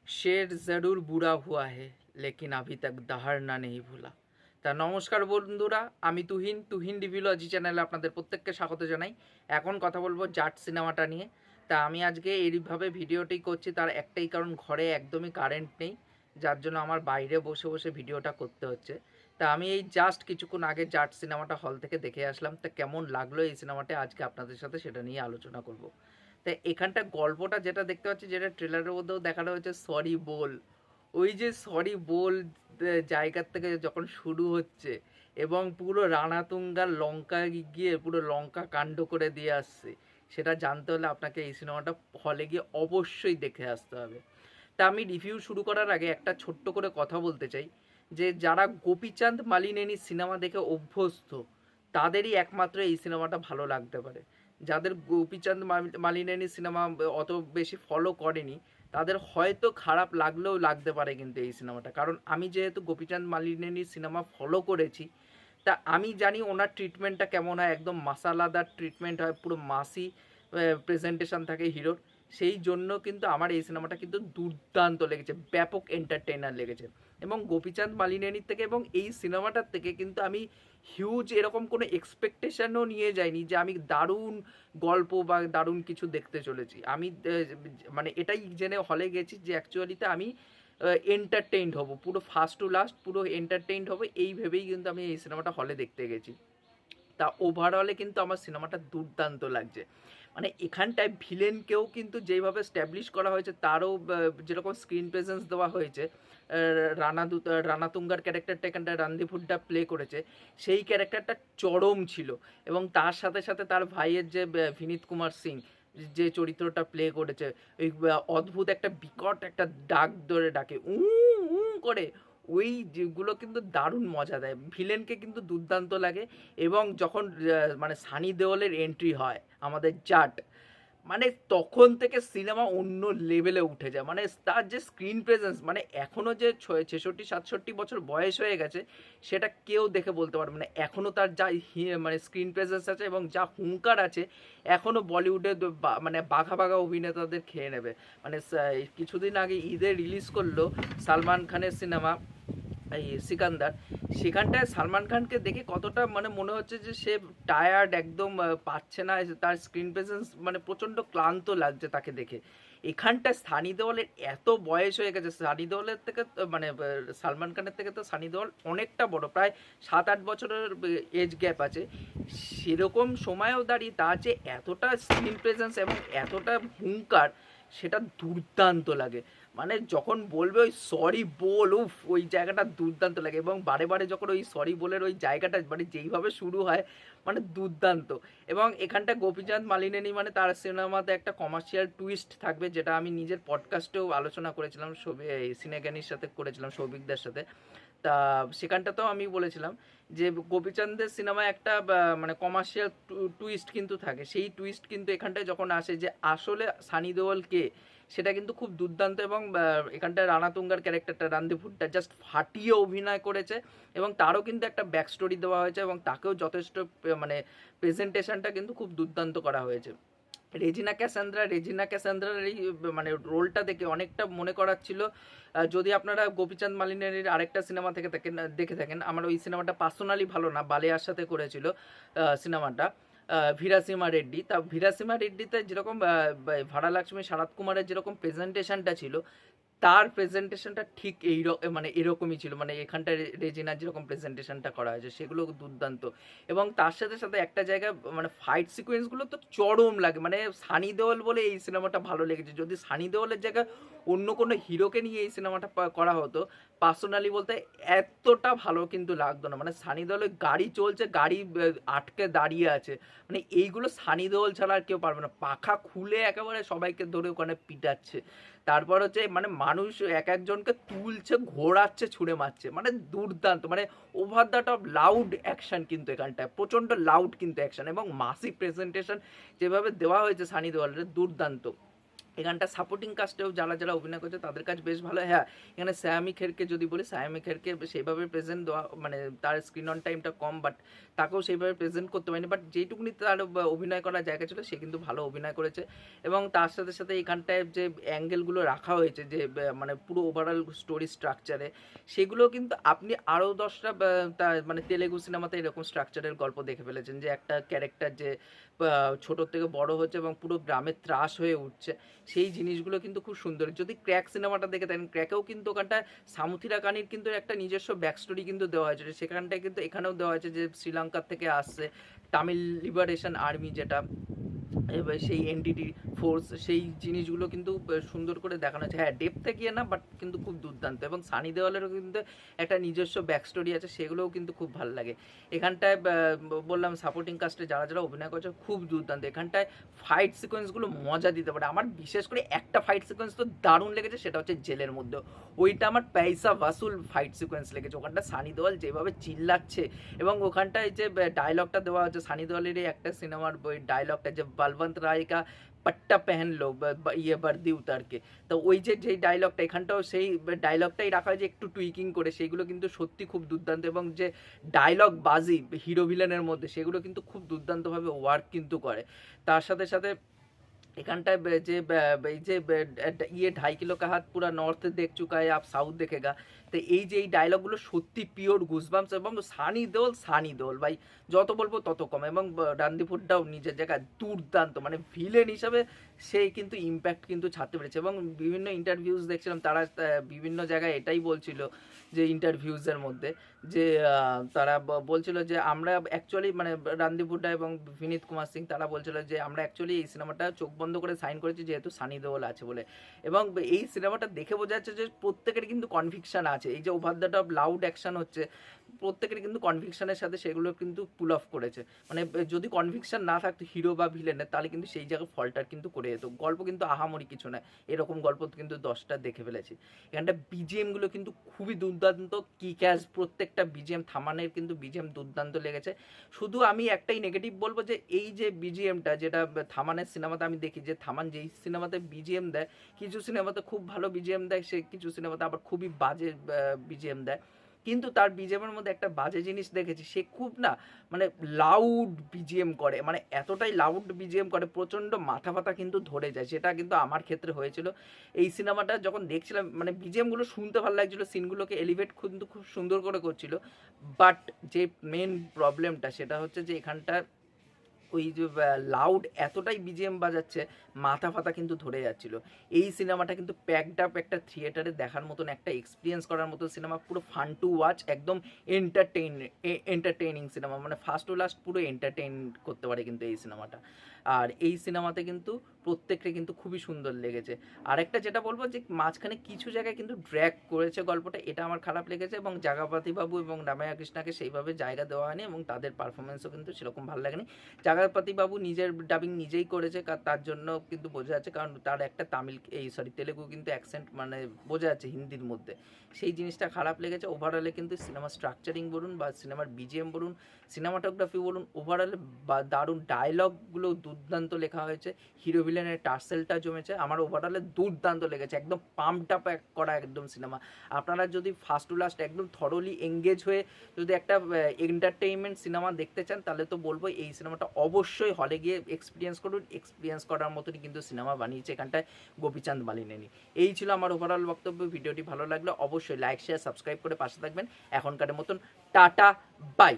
शेर ज़रूर बुरा हुआ है लेकिन अभी तक दहाড়না नहीं भूला। তা নমস্কার বন্ধুরা, আমি তুহিন রিভিউলজি চ্যানেলে আপনাদের প্রত্যেককে স্বাগত জানাই। এখন কথা বলবো জাট সিনেমাটা নিয়ে। তা আমি আজকে এইভাবে ভিডিওটি করছি, তার একটাই কারণ, ঘরে একদমই কারেন্ট নেই, যার জন্য আমার বাইরে বসে বসে ভিডিওটা করতে হচ্ছে। তা আমি এই জাস্ট কিছুক্ষণ আগে জাট সিনেমাটা হল থেকে দেখে আসলাম। তা কেমন লাগলো এই সিনেমাটা আজকে আপনাদের সাথে সেটা নিয়ে আলোচনা করব। তা এখানটা গল্পটা যেটা দেখতে পাচ্ছি, যেটা ট্রেলারের মধ্যেও দেখানো হয়েছে, সরি বল। ওই যে সরি বল জায়গার থেকে যখন শুরু হচ্ছে এবং পুরো রানাতুঙ্গার লঙ্কা গিয়ে পুরো লঙ্কা কাণ্ড করে দিয়ে আসছে, সেটা জানতে হলে আপনাকে এই সিনেমাটা হলে গিয়ে অবশ্যই দেখে আসতে হবে। তা আমি রিভিউ শুরু করার আগে একটা ছোট্ট করে কথা বলতে চাই, যে যারা গোপীচাঁদ মালিনেনির সিনেমা দেখে অভ্যস্ত তাদেরই একমাত্র এই সিনেমাটা ভালো লাগতে পারে। যাদের গোপীচাঁদ মালিনেনির সিনেমা অত বেশি ফলো করেনি তাদের হয়তো খারাপ লাগলেও লাগতে পারে কিন্তু এই সিনেমাটা, কারণ আমি যেহেতু গোপীচাঁদ মালিনেনির সিনেমা ফলো করেছি, তা আমি জানি ওনার ট্রিটমেন্টটা কেমন হয়। একদম মাসালাদার ট্রিটমেন্ট হয়, পুরো মাসি প্রেজেন্টেশন থাকে হিরোর। সেই জন্য কিন্তু আমার এই সিনেমাটা কিন্তু দুর্দান্ত লেগেছে, ব্যাপক এন্টারটেইনার লেগেছে। এবং গোপীচাঁদ মালিনেনির থেকে এবং এই সিনেমাটার থেকে কিন্তু আমি হিউজ এরকম কোনো এক্সপেকটেশনও নিয়ে যাইনি যে আমি দারুণ গল্প বা দারুণ কিছু দেখতে চলেছি। আমি মানে এটাই জেনে হলে গেছি যে অ্যাকচুয়ালিতে আমি এন্টারটেইনড হব, পুরো ফার্স্ট টু লাস্ট পুরো এন্টারটেইনড হবো, এই ভেবেই কিন্তু আমি এই সিনেমাটা হলে দেখতে গেছি। তা ওভারঅলে কিন্তু আমার সিনেমাটা দুর্দান্ত লাগছে। মানে এখানটায় ভিলেনকেও কিন্তু যেইভাবে স্ট্যাবলিশ করা হয়েছে, তারও যেরকম স্ক্রিন প্রেজেন্স দেওয়া হয়েছে, রানাতুঙ্গার ক্যারেক্টারটা এখানটায় রণদীপ হুড্ডা প্লে করেছে, সেই ক্যারেক্টারটা চরম ছিল। এবং তার সাথে সাথে তার ভাইয়ের যে বিনীত কুমার সিং যে চরিত্রটা প্লে করেছে, ওই অদ্ভুত একটা বিকট একটা ডাক ধরে ডাকে উ উ করে, ওই যেগুলো কিন্তু দারুণ মজা দেয়, ভিলেনকে কিন্তু দুর্দান্ত লাগে। এবং যখন মানে সানি দেওলের এন্ট্রি হয় আমাদের জাট, মানে তখন থেকে সিনেমা অন্য লেভেলে উঠে যায়। মানে তার যে স্ক্রিন প্রেজেন্স, মানে এখনও যে 66-67 বছর বয়স হয়ে গেছে সেটা কেউ দেখে বলতে পারবে না। এখনও তার যা মানে স্ক্রিন প্রেজেন্স আছে এবং যা হুঙ্কার আছে, এখনও বলিউডে মানে বাঘা বাঘা অভিনেতাদের খেয়ে নেবে। মানে কিছুদিন আগে ঈদে রিলিজ করলো সালমান খানের সিনেমা এই সিকান্দার। সেখানটায় সালমান খানকে দেখে কতটা মানে মনে হচ্ছে যে সে টায়ার্ড, একদম পাচ্ছে না, তার স্ক্রিন প্রেজেন্স মানে প্রচণ্ড ক্লান্ত লাগছে তাকে দেখে। এখানটায় সানি দেওয়ালের এত বয়স হয়ে গেছে, সানি দেওয়ালের থেকে মানে সালমান খানের থেকে তো সানি দেওয়াল অনেকটা বড়, প্রায় 7-8 বছরের এজ গ্যাপ আছে। সেরকম সময়েও দাঁড়িয়ে তার যে এতটা স্ক্রিন প্রেজেন্স এবং এতটা হুঙ্কার, সেটা দুর্দান্ত লাগে। মানে যখন বলবে ওই সরি বল, উফ, ওই জায়গাটা দুর্দান্ত লাগে। এবং বারে বারে যখন ওই সরি বলের ওই জায়গাটা মানে যেইভাবে শুরু হয়, মানে দুর্দান্ত। এবং এখানটা গোপীচাঁদ মালিনেনি মানে তার সিনেমাতে একটা কমার্শিয়াল টুইস্ট থাকবে, যেটা আমি নিজের পডকাস্টেও আলোচনা করেছিলাম, সিনেজ্ঞানীর সাথে করেছিলাম, সৌভিকদার সাথে। তা সেখানটাতেও আমি বলেছিলাম যে গোপীচন্দের সিনেমায় একটা মানে কমার্শিয়াল টুইস্ট কিন্তু থাকে। সেই টুইস্ট কিন্তু এখানটায় যখন আসে যে আসলে সানি দেওল কে, সেটা কিন্তু খুব দুর্দান্ত। এবং এখানটায় রানাতুঙ্গার ক্যারেক্টারটা রণদীপ হুড্ডা জাস্ট ফাটিয়ে অভিনয় করেছে। এবং তারও কিন্তু একটা ব্যাক স্টোরি দেওয়া হয়েছে এবং তাকেও যথেষ্ট মানে প্রেজেন্টেশনটা কিন্তু খুব দুর্দান্ত করা হয়েছে। রেজিনা ক্যাসান্দ্রার এই মানে রোলটা দেখে অনেকটা মনে করাচ্ছিল, যদি আপনারা গোপীচাঁদ মালিনের আরেকটা সিনেমা থেকে দেখে থাকেন, আমার ওই সিনেমাটা পার্সোনালি ভালো না, বালেয়ার সাথে করেছিল সিনেমাটা ভিরাসিমা রেড্ডি। তা ভিরাসিমা রেড্ডিতে যেরকম ভাড়ালক্ষ্মী শারদ কুমারের যেরকম প্রেজেন্টেশনটা ছিল, তার প্রেজেন্টেশনটা ঠিক মানে এরকমই ছিল। মানে এখানটা রেজিনার যেরকম প্রেজেন্টেশনটা করা হয়েছে সেগুলো দুর্দান্ত। এবং তার সাথে সাথে একটা জায়গায় মানে ফাইট সিকোয়েন্সগুলো তো চরম লাগে। মানে সানি দেওল বলে এই সিনেমাটা ভালো লেগেছে। যদি সানি দেওলের জায়গায় অন্য কোনো হিরোকে নিয়ে এই সিনেমাটা করা হতো, পার্সোনালি বলতে এতটা ভালো কিন্তু লাগতো না। মানে সানি দেওলের গাড়ি চলছে, গাড়ি আটকে দাঁড়িয়ে আছে, মানে এইগুলো সানি দেওল ছাড়া আর কেউ পারবে না। পাখা খুলে একেবারে সবাইকে ধরে ওখানে পিটাচ্ছে, তারপর হচ্ছে মানে মানুষ এক একজনকে তুলছে, ঘোরাচ্ছে, ছুঁড়ে মারছে, মানে দুর্দান্ত। মানে over the top loud action কিন্তু এখানটায়, প্রচণ্ড লাউড কিন্তু অ্যাকশন এবং মাসিভ প্রেজেন্টেশন যেভাবে দেওয়া হয়েছে সানি দেওয়ালের, দুর্দান্ত। এখানটা সাপোর্টিং কাস্টেও যারা যারা অভিনয় করছে তাদের কাজ বেশ ভালো। হ্যাঁ, এখানে সায়ামি খেরকে যদি বলি, সায়ামি খেরকে সেইভাবে প্রেজেন্ট দেওয়া, মানে তার স্ক্রিন অন টাইমটা কম, বাট তাকেও সেইভাবে প্রেজেন্ট করতে পারেনি, বাট যেটুকুনি তার অভিনয় করার জায়গা ছিল সে কিন্তু ভালো অভিনয় করেছে। এবং তার সাথে সাথে এখানটায় যে অ্যাঙ্গেলগুলো রাখা হয়েছে, যে মানে পুরো ওভারঅল স্টোরি স্ট্রাকচারে, সেগুলো কিন্তু আপনি আরও 10টা তার মানে তেলেগু সিনেমাতে এরকম স্ট্রাকচারের গল্প দেখে ফেলেছেন, যে একটা ক্যারেক্টার যে ছোটোর থেকে বড় হচ্ছে এবং পুরো গ্রামে ত্রাস হয়ে উঠছে, সেই জিনিসগুলো কিন্তু খুব সুন্দর। যদি ক্র্যাক সিনেমাটা দেখে থাকেন, ক্র্যাকেও কিন্তু ওখানটায় সামুথিরা কানির কিন্তু একটা নিজস্ব ব্যাকস্টোরি কিন্তু দেওয়া হয়েছে, সেখানটায় কিন্তু এখানেও দেওয়া হয়েছে যে শ্রীলঙ্কার থেকে আসছে তামিল লিবারেশন আর্মি, যেটা এবার সেই এনডিটি ফোর্স, সেই জিনিসগুলো কিন্তু সুন্দর করে দেখানো হয়েছে। হ্যাঁ, ডেপথে গিয়ে না, বাট কিন্তু খুব দুর্দান্ত। এবং সানি দেওয়ালেরও কিন্তু একটা নিজস্ব ব্যাকস্টোরি আছে, সেগুলোও কিন্তু খুব ভালো লাগে। এখানটায় বললাম সাপোর্টিং কাস্টে যারা যারা অভিনয় করছে খুব দুর্দান্ত। এখানটায় ফাইট সিকোয়েন্সগুলো মজা দিতে পারে। আমার বিশেষ করে একটা ফাইট সিকোয়েন্স তো দারুণ লেগেছে, সেটা হচ্ছে জেলের মধ্যে। ওইটা আমার পয়সা ভাসুল ফাইট সিকোয়েন্স লেগেছে। ওখানটা সানি দেওয়াল যেভাবে চিল্লাচ্ছে, এবং ওখানটায় যে ডায়লগটা দেওয়া হচ্ছে সানি দেওয়ালেরই একটা সিনেমার বই ডায়লগটা, যে বলবন্ত রায় কা पट्टा पहन लो ইয়ে বর্দি উতারকে, তো ওই যে যেই ডায়লগটা, এখানটাও সেই ডায়লগটাই রাখা হয় যে একটু টুইকিং করে, সেইগুলো কিন্তু সত্যি খুব দুর্দান্ত। এবং যে ডায়লগ বাজি হিরো ভিলেনের মধ্যে, সেগুলো কিন্তু খুব দুর্দান্তভাবে ওয়ার্ক কিন্তু করে। তার সাথে সাথে এখানটায় যে এই যে ইয়ে 2.5 কিলো কা হাত পুরা নর্থ দেখ চুকা है आप সাউথ देखेगा, তো এই যে এই ডায়লগগুলো সত্যি পিওর গুজবাম্পস। এবং সানি দেওল ভাই, যত বলবো তত কম। এবং রণদীপ হুড্ডাও নিজের জায়গায় দুর্দান্ত, মানে ভিলেন হিসাবে সেই কিন্তু ইম্প্যাক্ট কিন্তু ছাড়তে পেরেছে। এবং বিভিন্ন ইন্টারভিউজ দেখছিলাম, তারা বিভিন্ন জায়গায় এটাই বলছিল, যে ইন্টারভিউজের মধ্যে, যে তারা বলছিল যে আমরা অ্যাকচুয়ালি, মানে রণদীপ হুড্ডা এবং বিনীত কুমার সিং, তারা বলছিল যে আমরা অ্যাকচুয়ালি এই সিনেমাটা চোখ বন্ধ করে সাইন করেছি যেহেতু সানি দেওল আছে বলে। এবং এই সিনেমাটা দেখে বোঝা যাচ্ছে যে প্রত্যেকের কিন্তু কনভিকশন আছে। এই যে over the top loud action হচ্ছে, প্রত্যেকের কিন্তু কনভিকশনের সাথে সেগুলো কিন্তু পুল অফ করেছে। মানে যদি কনভিকশন না থাকতো হিরো বা ভিলেনের, তাহলে কিন্তু সেই জায়গায় ফল্টার কিন্তু করে যেত। গল্প কিন্তু আহামরি কিছু না, এরকম গল্প কিন্তু 10টা দেখে ফেলেছি। এখানটা বিজিএমগুলো কিন্তু খুবই দুর্দান্ত, কি ক্যাশ প্রত্যেকটা বিজিএম, থামানের কিন্তু বিজিএম দুর্দান্ত লেগেছে। শুধু আমি একটাই নেগেটিভ বলবো, যে এই যে বিজিএমটা, যেটা থামানের সিনেমাতে আমি দেখি, যে থামান যেই সিনেমাতে বিজিএম দেয়, কিছু সিনেমাতে খুব ভালো বিজিএম দেয়, সে কিছু সিনেমাতে আবার খুবই বাজে বিজিএম দেয়। কিন্তু তার বিজিএমের মধ্যে একটা বাজে জিনিস দেখেছি, সে খুব না, মানে লাউড বিজিএম করে, মানে এতটাই লাউড বিজিএম করে, প্রচণ্ড মাথা ফাতা কিন্তু ধরে যায়। সেটা কিন্তু আমার ক্ষেত্রে হয়েছিল এই সিনেমাটা যখন দেখছিলাম। মানে বিজিএমগুলো শুনতে ভালো লাগছিলো, সিনগুলোকে এলিভেট কিন্তু খুব সুন্দর করে করছিল, বাট যে মেন প্রবলেমটা সেটা হচ্ছে যে এখানটা ওই যে লাউড এতটাই বিজিএম বাজাচ্ছে, মাথা ফাতা কিন্তু ধরে যাচ্ছিল। এই সিনেমাটা কিন্তু প্যাকড আপ একটা থিয়েটারে দেখার মতন, একটা এক্সপিরিয়েন্স করার মতো সিনেমা, পুরো ফান টু ওয়াচ, একদম এন্টারটেইনিং সিনেমা, মানে ফার্স্ট টু লাস্ট পুরো এন্টারটেইন করতে পারে কিন্তু এই সিনেমাটা। আর এই সিনেমাতে কিন্তু প্রত্যেকটা কিন্তু খুবই সুন্দর লেগেছে। আরেকটা যেটা বলবো, যে মাঝখানে কিছু জায়গায় কিন্তু ড্র্যাগ করেছে গল্পটা, এটা আমার খারাপ লেগেছে। এবং জাগাপাতি বাবু এবং রামায়া কৃষ্ণাকে সেইভাবে জায়গা দেওয়া হয়নি, এবং তাদের পারফরমেন্সও কিন্তু সেরকম ভালো লাগেনি। জাগাপাতি বাবু নিজের ডাবিং নিজেই করেছে, তার জন্য কিন্তু বোঝা যাচ্ছে, কারণ তার একটা তেলেগু কিন্তু অ্যাকসেন্ট, মানে বোঝা যাচ্ছে হিন্দির মধ্যে, সেই জিনিসটা খারাপ লেগেছে। ওভারঅলে কিন্তু সিনেমার স্ট্রাকচারিং বলুন, বা সিনেমার বিজিএম বলুন, সিনেমাটোগ্রাফি বলুন, ওভারঅলে বা দারুণ, ডায়লগগুলো দুর্দান্ত লেখা হয়েছে, হিরো ভিলেনের টার্সেলটা জমেছে, আমার ওভারঅলে দুর্দান্ত লেগেছে। একদম পাম্পড আপ করা একদম সিনেমা। আপনারা যদি ফার্স্ট টু লাস্ট একদম থরলি এঙ্গেজ হয়ে যদি একটা এন্টারটেইনমেন্ট সিনেমা দেখতে চান, তাহলে তো বলবো এই সিনেমাটা অবশ্যই হলে গিয়ে এক্সপিরিয়েন্স করুন। এক্সপিরিয়েন্স করার মতনই কিন্তু সিনেমা বানিয়েছে এখানটায় গোপীচাঁদ মালিনী। এই ছিল আমার ওভারঅল বক্তব্য। ভিডিওটি ভালো লাগলে অবশ্যই লাইক, শেয়ার, সাবস্ক্রাইব করে পাশে থাকবেন। এখনকার মতন টাটা, বাই।